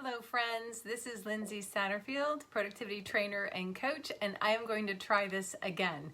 Hello friends, this is Lindsay Satterfield, productivity trainer and coach, and I am going to try this again.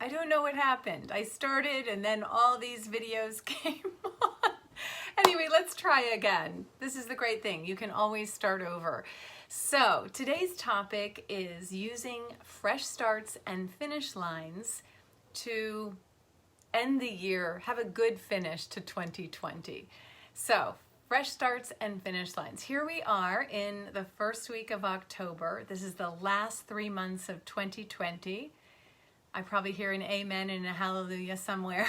I don't know what happened. I started and then all these videos came on. Anyway, let's try again. This is the great thing. You can always start over. So today's topic is using fresh starts and finish lines to end the year, have a good finish to 2020. So fresh starts and finish lines. Here we are in the first week of October. This is the last 3 months of 2020. I probably hear an amen and a hallelujah somewhere.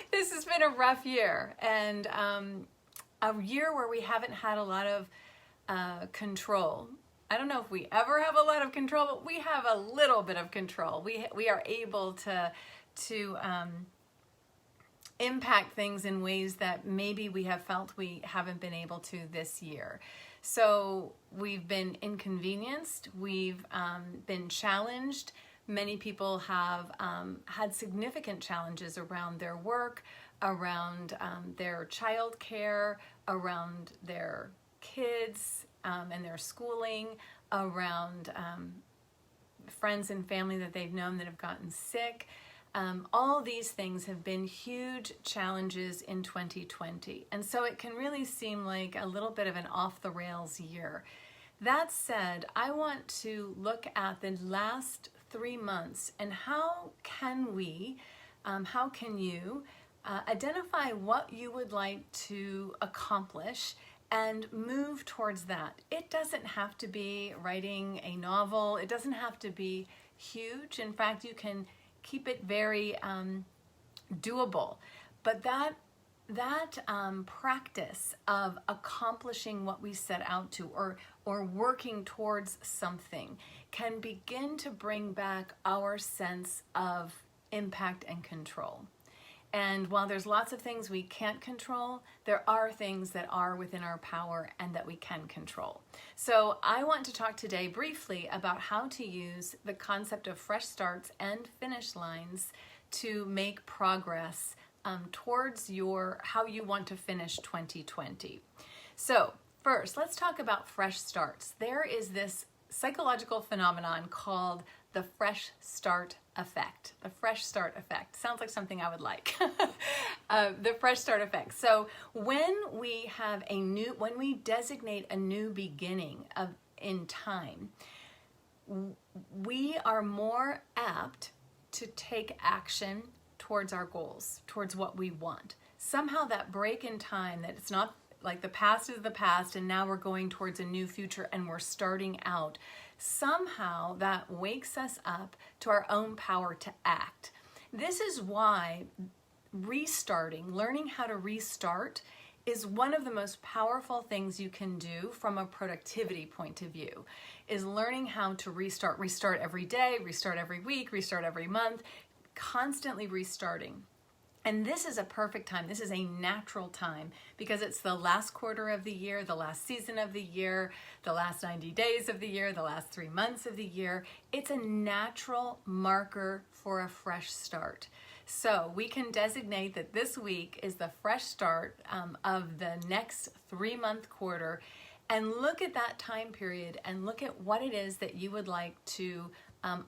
This has been a rough year, and a year where we haven't had a lot of control. I don't know if we ever have a lot of control, but we have a little bit of control. We are able to impact things in ways that maybe we have felt we haven't been able to this year. So we've been inconvenienced, we've been challenged. Many people have had significant challenges around their work, around their child care, around their kids and their schooling, around friends and family that they've known that have gotten sick. All these things have been huge challenges in 2020. And so it can really seem like a little bit of an off-the-rails year. That said, I want to look at the last 3 months and how can you identify what you would like to accomplish and move towards that. It doesn't have to be writing a novel. It doesn't have to be huge. In fact, you can keep it very doable. But that practice of accomplishing what we set out to, or working towards something, can begin to bring back our sense of impact and control. And while there's lots of things we can't control, there are things that are within our power and that we can control. So I want to talk today briefly about how to use the concept of fresh starts and finish lines to make progress towards how you want to finish 2020. So first, let's talk about fresh starts. There is this psychological phenomenon called the fresh start effect. The fresh start effect sounds like something I would like. The fresh start effect. So when we designate a new beginning in time, we are more apt to take action towards our goals, towards what we want. Somehow that break in time, that it's not like the past is the past and now we're going towards a new future and we're starting out, somehow that wakes us up to our own power to act. This is why learning how to restart, is one of the most powerful things you can do from a productivity point of view, is learning how to restart every day, restart every week, restart every month, constantly restarting. And this is a perfect time. This is a natural time because it's the last quarter of the year, the last season of the year, the last 90 days of the year, the last 3 months of the year. It's a natural marker for a fresh start. So we can designate that this week is the fresh start of the next 3-month quarter, and look at that time period and look at what it is that you would like to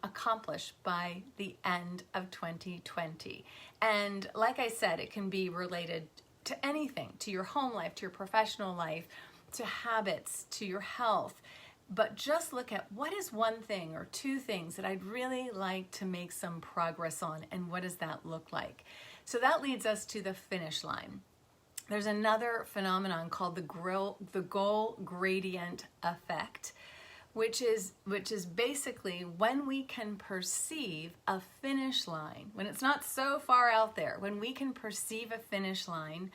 accomplish by the end of 2020. And like I said, it can be related to anything, to your home life, to your professional life, to habits, to your health. But just look at what is one thing or 2 things that I'd really like to make some progress on, and what does that look like? So that leads us to the finish line. There's another phenomenon called the goal gradient effect, which is basically when we can perceive a finish line, when it's not so far out there, when we can perceive a finish line,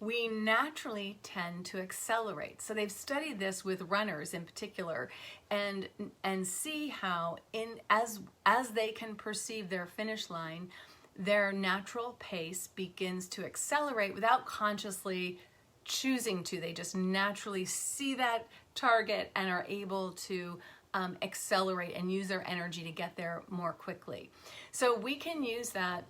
we naturally tend to accelerate. So they've studied this with runners in particular, and see how as they can perceive their finish line, their natural pace begins to accelerate without consciously choosing to. They just naturally see that target and are able to accelerate and use their energy to get there more quickly. So we can use that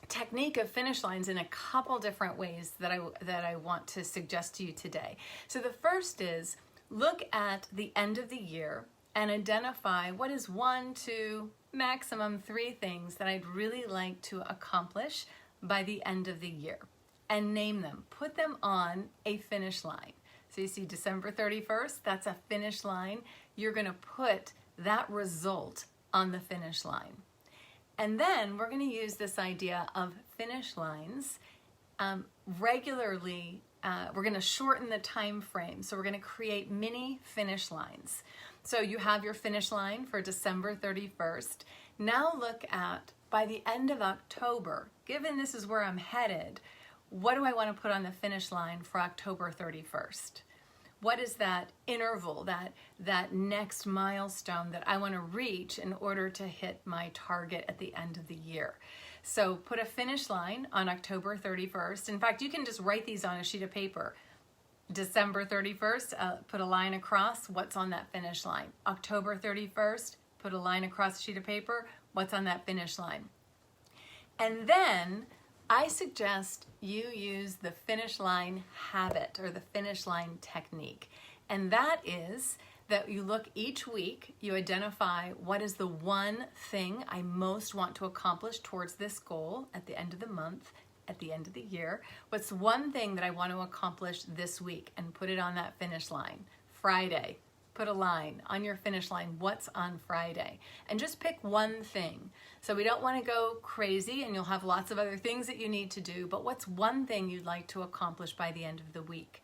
technique of finish lines in a couple different ways that I want to suggest to you today. So the first is look at the end of the year and identify what is 1, 2, maximum 3 things that I'd really like to accomplish by the end of the year, and name them. Put them on a finish line. So you see December 31st, that's a finish line. You're going to put that result on the finish line. And then we're going to use this idea of finish lines regularly. We're going to shorten the time frame. So we're going to create mini finish lines. So you have your finish line for December 31st. Now look at, by the end of October, given this is where I'm headed, what do I want to put on the finish line for October 31st? What is that interval, that next milestone that I want to reach in order to hit my target at the end of the year? So put a finish line on October 31st. In fact, you can just write these on a sheet of paper. December 31st, put a line across, what's on that finish line. October 31st, put a line across a sheet of paper, what's on that finish line. And then I suggest you use the finish line habit or the finish line technique. And that is that you look each week, you identify what is the one thing I most want to accomplish towards this goal at the end of the month, at the end of the year. What's one thing that I want to accomplish this week, and put it on that finish line. Friday, put a line on your finish line. What's on Friday? And just pick one thing. So we don't want to go crazy, and you'll have lots of other things that you need to do, but what's one thing you'd like to accomplish by the end of the week?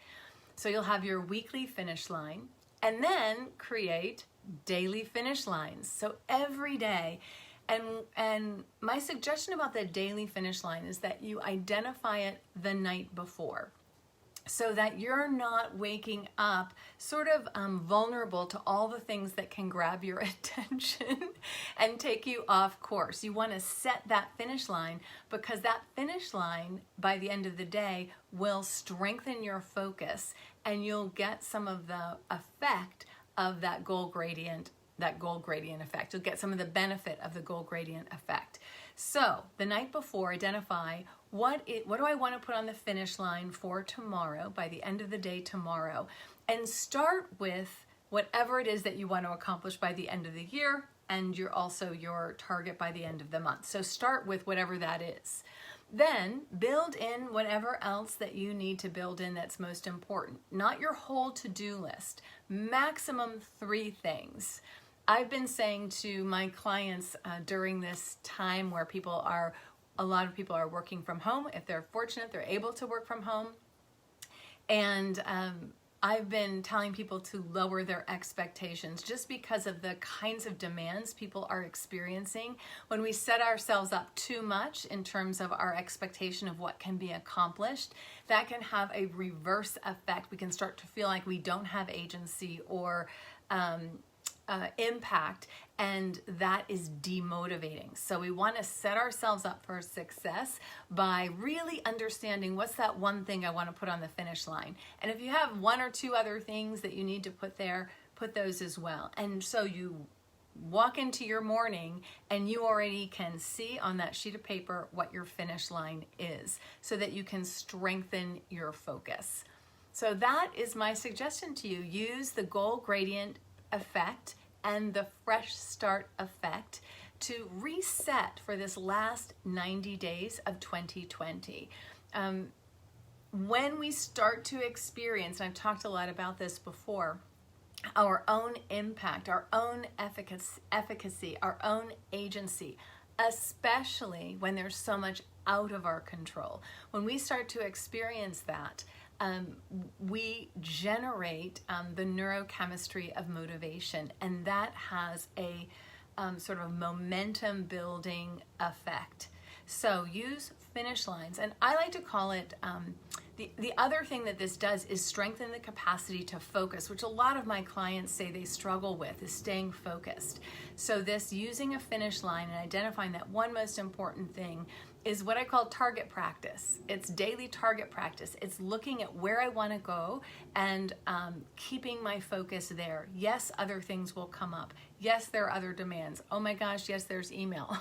So you'll have your weekly finish line, and then create daily finish lines. So every day. And my suggestion about the daily finish line is that you identify it the night before, so that you're not waking up sort of vulnerable to all the things that can grab your attention and take you off course. You want to set that finish line, because that finish line by the end of the day will strengthen your focus, and you'll get some of the effect of that goal gradient effect. You'll get some of the benefit of the goal gradient effect. So the night before, identify what do I want to put on the finish line for tomorrow, by the end of the day tomorrow, and start with whatever it is that you want to accomplish by the end of the year, and your target by the end of the month. So start with whatever that is. Then build in whatever else that you need to build in that's most important. Not your whole to-do list. Maximum 3 things. I've been saying to my clients during this time where a lot of people are working from home. If they're fortunate, they're able to work from home. And I've been telling people to lower their expectations, just because of the kinds of demands people are experiencing. When we set ourselves up too much in terms of our expectation of what can be accomplished, that can have a reverse effect. We can start to feel like we don't have agency or impact, and that is demotivating. So we want to set ourselves up for success by really understanding what's that one thing I want to put on the finish line. And if you have 1 or 2 other things that you need to put there, put those as well. And so you walk into your morning and you already can see on that sheet of paper what your finish line is, so that you can strengthen your focus. So that is my suggestion to you. Use the goal gradient effect and the fresh start effect to reset for this last 90 days of 2020. When we start to experience, and I've talked a lot about this before, our own impact, our own efficacy, our own agency, especially when there's so much out of our control. When we start to experience that, we generate the neurochemistry of motivation, and that has a sort of momentum building effect. So use finish lines, and I like to call it, the other thing that this does is strengthen the capacity to focus, which a lot of my clients say they struggle with, is staying focused. So this using a finish line and identifying that one most important thing is what I call target practice. It's daily target practice. It's looking at where I want to go and keeping my focus there. Yes, other things will come up. Yes, there are other demands. Oh my gosh, yes, there's email.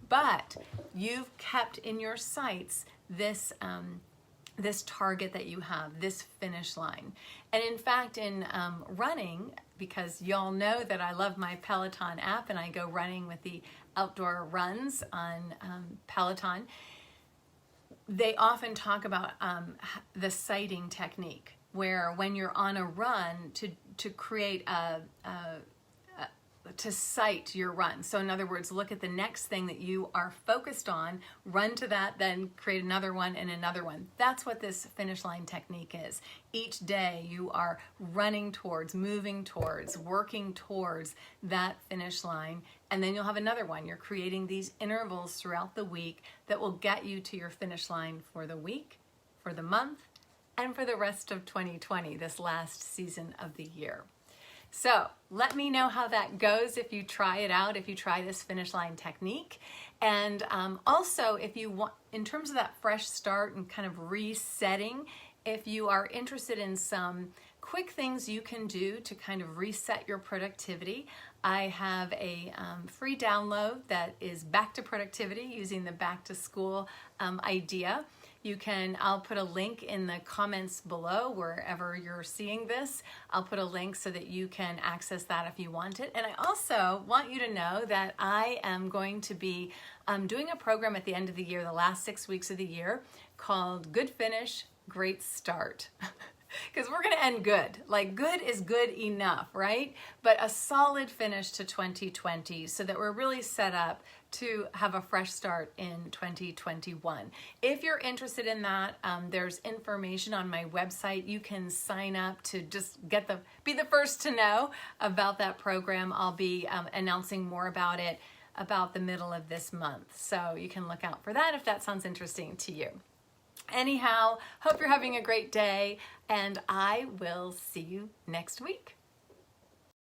But you've kept in your sights this this target that you have, this finish line. And in fact, in running, because y'all know that I love my Peloton app and I go running with the outdoor runs on Peloton, they often talk about the sighting technique, where when you're on a run, to create to sight your run. So in other words, look at the next thing that you are focused on, run to that, then create another one and another one. That's what this finish line technique is. Each day you are running towards, moving towards, working towards that finish line, and then you'll have another one. You're creating these intervals throughout the week that will get you to your finish line for the week, for the month, and for the rest of 2020, this last season of the year. So let me know how that goes if you try it out, if you try this finish line technique. And also, if you want, in terms of that fresh start and kind of resetting, if you are interested in some quick things you can do to kind of reset your productivity, I have a free download that is back to productivity using the back to school idea. I'll put a link in the comments below wherever you're seeing this. I'll put a link so that you can access that if you want it. And I also want you to know that I am going to be doing a program at the end of the year, the last 6 weeks of the year, called Good Finish, Great Start. Because we're going to end good. Like, good is good enough, right? But a solid finish to 2020 so that we're really set up to have a fresh start in 2021. If you're interested in that, there's information on my website. You can sign up to just be the first to know about that program. I'll be announcing more about it about the middle of this month. So you can look out for that if that sounds interesting to you. Anyhow, hope you're having a great day, and I will see you next week.